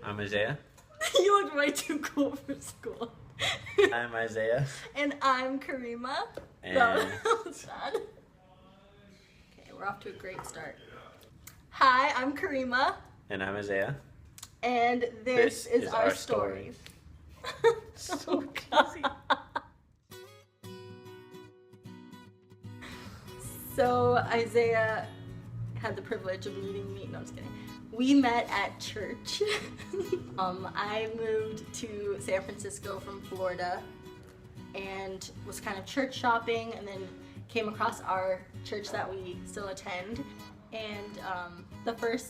I'm Isaiah. You look way too cool for school. I'm Isaiah. And I'm Karima. And No, it's not. Okay, we're off to a great start. Hi, I'm Karima. And I'm Isaiah. And this is our story. So crazy. So Isaiah had the privilege of meeting me. No, I'm just kidding. We met at church. I moved to San Francisco from Florida and was kind of church shopping, and then came across our church that we still attend. And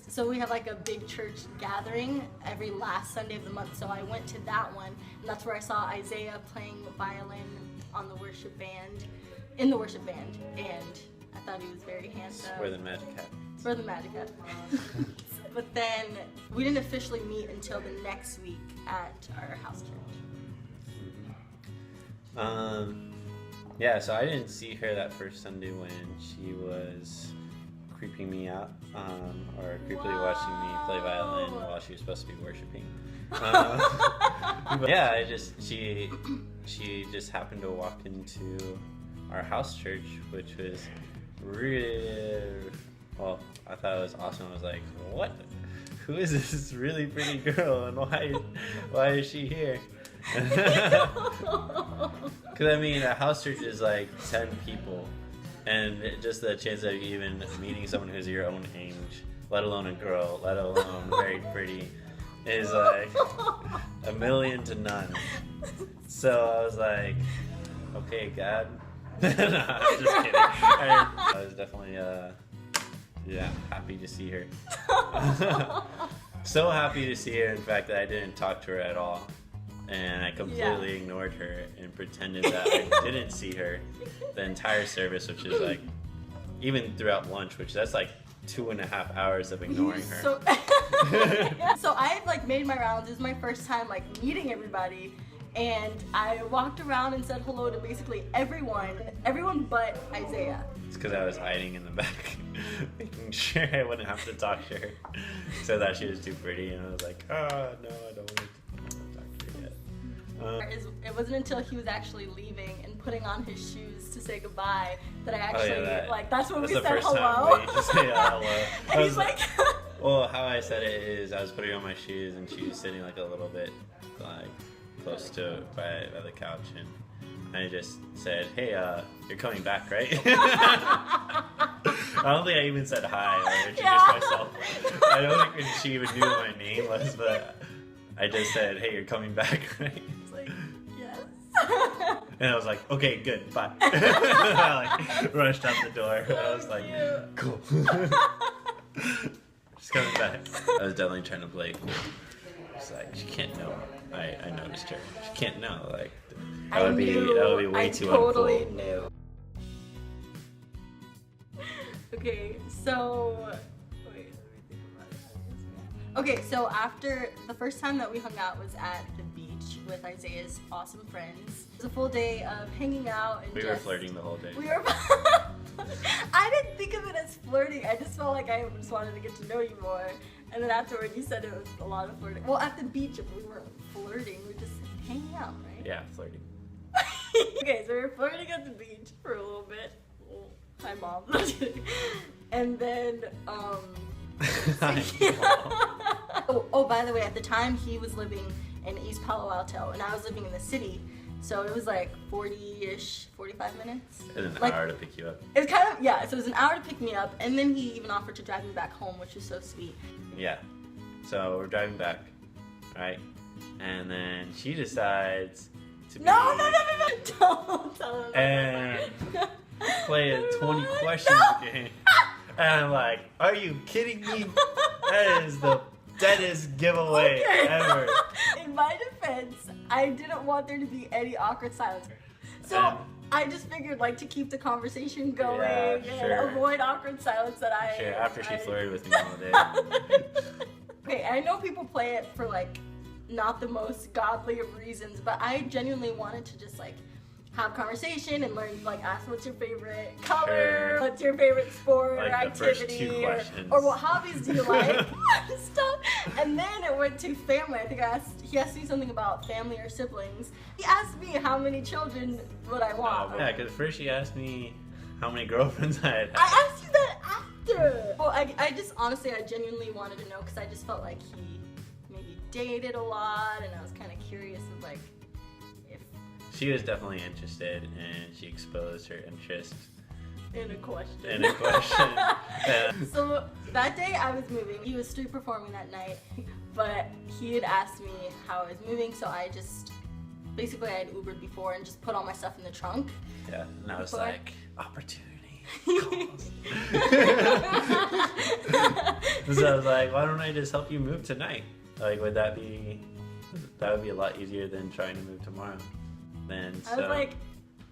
so we have like a big church gathering every last Sunday of the month. So I went to that one, and that's where I saw Isaiah playing violin on the worship band, and I thought he was very handsome. Where the magic happens. Where the magic happens. But then we didn't officially meet until the next week at our house church. Yeah, so I didn't see her that first Sunday when she was creeping me out, or creepily watching me play violin while she was supposed to be worshiping. But yeah, she just happened to walk into our house church, which was really, well, I thought it was awesome. I was like, what? Who is this really pretty girl, and why is she here? Because I mean, a house church is like 10 people, and just the chance of even meeting someone who's your own age, let alone a girl, let alone very pretty, is like 1,000,000 to none. So I was like, okay, God. No, I'm just kidding. I was definitely happy to see her. So happy to see her, in fact, that I didn't talk to her at all. And I completely ignored her and pretended that I didn't see her the entire service, which is like, even throughout lunch, which that's like 2.5 hours of ignoring her. So I like made my rounds. This is my first time like meeting everybody. And I walked around and said hello to basically everyone but Isaiah. It's because I was hiding in the back, making sure I wouldn't have to talk to her. So that she was too pretty, and I was like, oh, no, I don't want to talk to her yet. It wasn't until he was actually leaving and putting on his shoes to say goodbye that I actually, that's when we said hello. That's the first time we just say hello. And he's like... Well, how I said it is I was putting on my shoes, and she was sitting like a little bit, like, close to by the couch, and I just said, hey, you're coming back, right? I don't think I even said hi or introduced myself. I don't think she even knew what my name was, but I just said, hey, you're coming back, right? It's like, yes. And I was like, okay, good, bye. I like rushed out the door. I was like, cool. She's coming back. I was definitely trying to play cool. It's like, she can't know. I noticed her. She can't know. Like, that would be way too uncool. I totally knew. Okay, so wait, let me think about it. Okay, so after the first time that we hung out was at the beach with Isaiah's awesome friends. It was a full day of hanging out and we were flirting the whole day. We were. I didn't think of it as flirting. I just felt like I just wanted to get to know you more. And then afterward, you said it was a lot of flirting. Well, at the beach, if we weren't flirting, we were just hanging out, right? Yeah, flirting. Okay, so we were flirting at the beach for a little bit. Oh, hi, Mom. And then, oh, by the way, at the time, he was living in East Palo Alto, and I was living in the city. So it was like 40-ish, 45 minutes. And an hour to pick you up. It was kind of, so it was an hour to pick me up, and then he even offered to drive me back home, which was so sweet. Yeah. So we're driving back, right? And then she decides to No, don't tell him. And play a 20 questions game. And I'm like, are you kidding me? That is the deadest giveaway ever. In my defense, I didn't want there to be any awkward silence. So I just figured, like, to keep the conversation going and avoid awkward silence after she flirted with me all day. Okay, I know people play it for, like, not the most godly of reasons, but I genuinely wanted to just, like, have conversation and learn, like, ask what's your favorite color, Sure. what's your favorite sport or Like the first activity, two questions. or what hobbies do you like, stuff. And then it went to family. I think he asked me something about family or siblings. He asked me how many children would I want. Yeah, because first she asked me how many girlfriends I had. I asked you that after. Well, I just honestly, I genuinely wanted to know because I just felt like he maybe dated a lot, and I was kind of curious of like if She was definitely interested, and she exposed her interest in a question. in a question. So that day I was moving. He was street performing that night, but he had asked me how I was moving, so I just basically I had Ubered before and just put all my stuff in the trunk. Yeah, and I was Before. like, opportunity. calls. So I was like, why don't I just help you move tonight? Like, that would be a lot easier than trying to move tomorrow. Then I was like,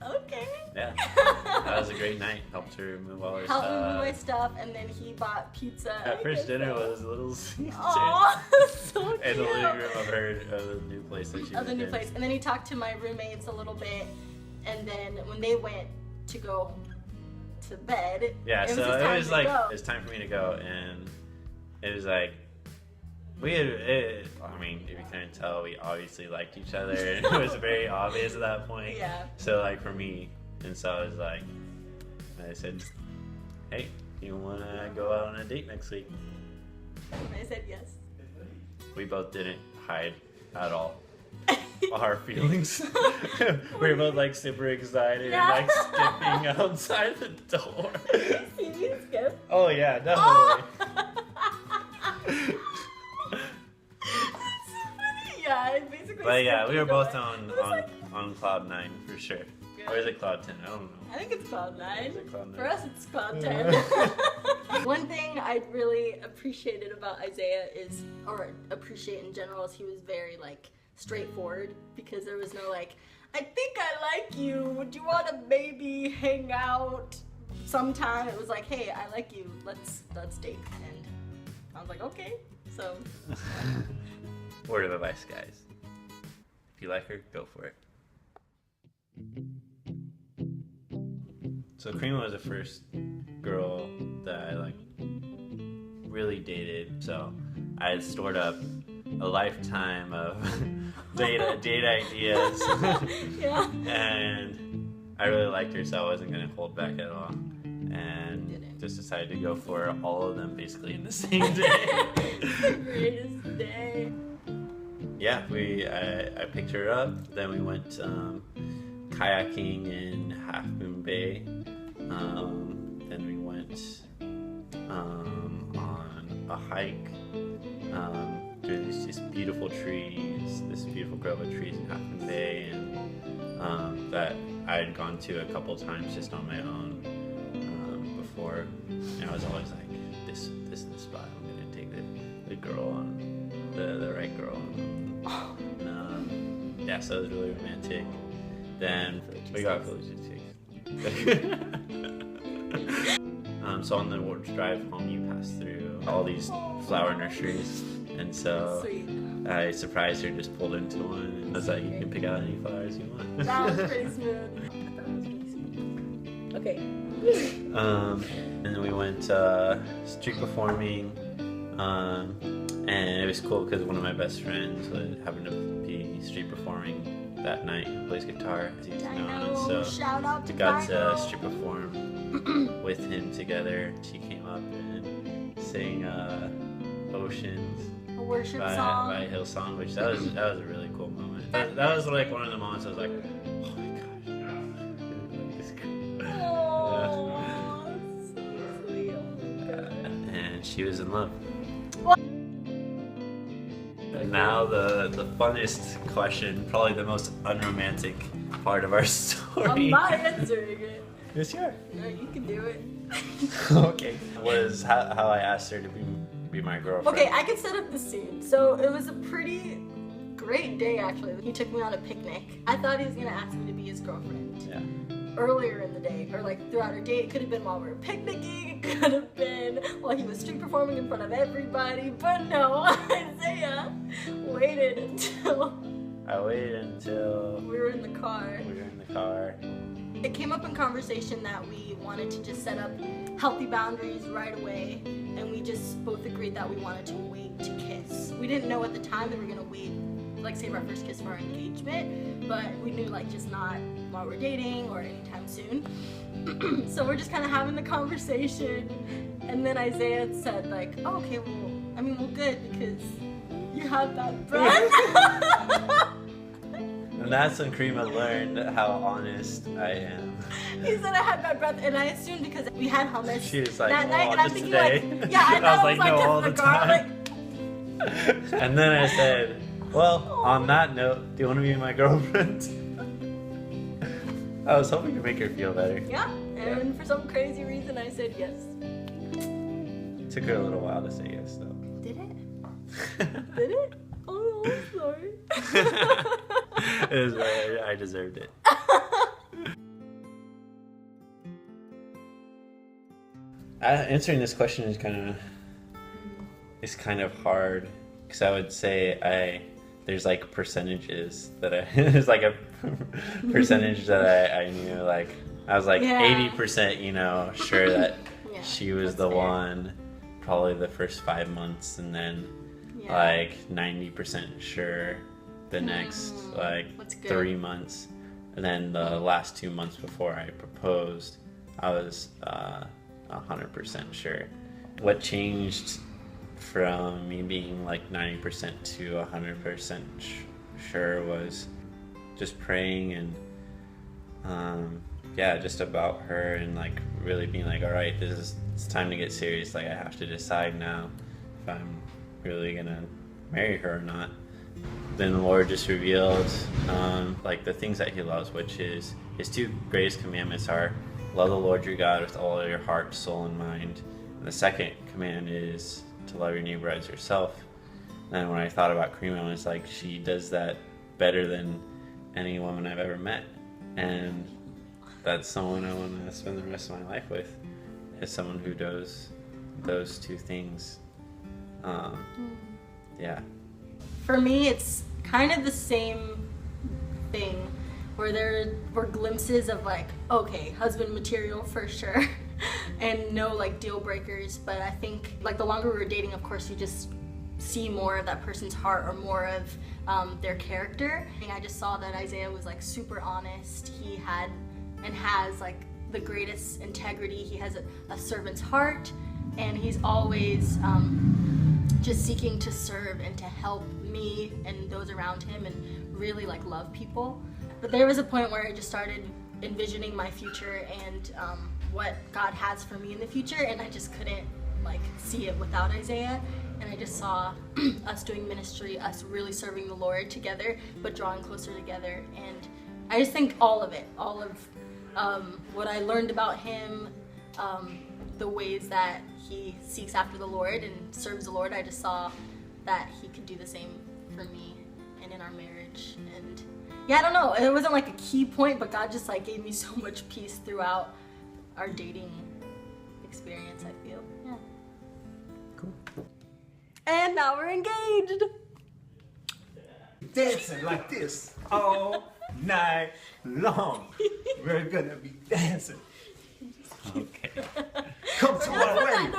okay. yeah, that was a great night. Helped her move all her Helped me move my stuff. stuff, and then he bought pizza. At first dinner was a little Oh, so cute. in the living room of the new place that she Of the lived new in. place, and then he talked to my roommates a little bit, and then when they went to go to bed, Yeah, it was so his it time was to like go. it's time for me to go, and it was like I mean, if you couldn't tell, we obviously liked each other, and it was very obvious at that point. Yeah. So like for me, and so I was like, I said, hey, you wanna go out on a date next week? And I said yes. We both didn't hide at all our feelings. We were both like super excited Yeah. and like skipping outside the door. See me skip. Oh yeah, Oh! definitely. That's so funny. Yeah, I basically. But yeah, we were skipped both away. It was like- on cloud 9 for sure. Or is it cloud 10? I don't know. I think it's cloud 9. Is it cloud 9? For us, it's cloud 10. One thing I really appreciated about Isaiah is, or appreciate in general, is he was very like straightforward, because there was no like, I think I like you. Would you want to maybe hang out sometime? It was like, hey, I like you. Let's date. And I was like, okay. So Word of advice, guys. If you like her, go for it. So Karima was the first girl that I like really dated. So I had stored up a lifetime of date ideas, yeah. and I really liked her, so I wasn't gonna hold back at all, and Didn't. just decided to go for all of them basically in the same day. The greatest day. Yeah, I picked her up. Then we went kayaking in Half Moon Bay. Then we went on a hike through these just beautiful trees, this beautiful grove of trees in Half Moon Bay, and that I had gone to a couple times just on my own before. And I was always like, this is the spot. I'm gonna take the girl on, the right girl. Yeah, so it was really romantic. Then we got village so on the drive home, you pass through all these flower nurseries, and so Sweet. I surprised her, just pulled into one, and I was like, you can pick out any flowers you want. That was pretty smooth. I thought that was pretty smooth. Okay. And then we went street performing, and it was cool because one of my best friends happened to be street performing that night. He plays guitar, as he's known, and so Shout out to we got Dino. to street perform with him together. She came up and sang "Oceans" A worship by song. Hillsong, which that was a really cool moment. That was like one of the moments I was like, oh my gosh, like this girl. Oh, so sweet. Oh my God. And she was in love. What? And now the funnest question, probably the most unromantic part of our story. I'm not answering it. Yes, you are. No, you can do it. Okay. Was how I asked her to be my girlfriend. Okay, I can set up the scene. So it was a pretty great day, actually. He took me on a picnic. I thought he was gonna ask me to be his girlfriend. Yeah. Earlier in the day, or like throughout our day. It could have been while we were picnicking, it could have been while he was street performing in front of everybody, but no, Isaiah waited until I waited until We were in the car. we were in the car. It came up in conversation that we wanted to just set up healthy boundaries right away, and we just both agreed that we wanted to wait to kiss. We didn't know at the time that we were gonna wait, like save our first kiss for our engagement, but we knew like just not while we're dating or anytime soon. So we're just kind of having the conversation, and then Isaiah said like, oh, okay, well, I mean, we're good because you have that breath. And that's when Karima learned how honest I am. He said I had bad breath, and I assumed because we had hummus She was like, that well, night, and I'm just thinking today. like, yeah, I thought it was no, all like the the garlic. time. And then I said, well, on that note, do you want to be my girlfriend? I was hoping to make her feel better. Yeah, and for some crazy reason, I said yes. Took her a little while to say yes, though. Did it? Did it? Oh, I'm sorry. It was right. I deserved it. Answering this question is kind of hard because I would say there's like percentages that there's like a percentage that I knew, like I was like 80% sure that Yeah, she was that's the fair. one probably the first 5 months, and then like 90% sure the next like that's good. 3 months, and then the last 2 months before I proposed I was 100% sure. What changed from me being like 90% to 100% sure was just praying and just about her, and like really being like, all right, it's time to get serious. Like I have to decide now if I'm really gonna marry her or not. Then the Lord just revealed like the things that He loves, which is His 2 greatest commandments are love the Lord your God with all of your heart, soul, and mind. And the second command is to love your neighbor as yourself. And then when I thought about Karima, I was like, she does that better than any woman I've ever met. And that's someone I want to spend the rest of my life with, is someone who does those 2 things. Yeah. For me, it's kind of the same thing, where there were glimpses of like, okay, husband material for sure, and no like deal breakers. But I think like the longer we were dating, of course, you just see more of that person's heart or more of their character. And I just saw that Isaiah was like super honest. He had and has like the greatest integrity. He has a servant's heart, and he's always just seeking to serve and to help me and those around him and really like love people. But there was a point where I just started envisioning my future and what God has for me in the future, and I just couldn't like see it without Isaiah. And I just saw us doing ministry, us really serving the Lord together, but drawing closer together. And I just think all of it, all of what I learned about him, the ways that he seeks after the Lord and serves the Lord, I just saw that he could do the same for me and in our marriage. And yeah, I don't know, it wasn't like a key point, but God just like gave me so much peace throughout our dating experience, I feel. Yeah. Cool. And now we're engaged. Dancing like this all night long. We're gonna be dancing. Okay. Come to We're gonna our put that wedding. in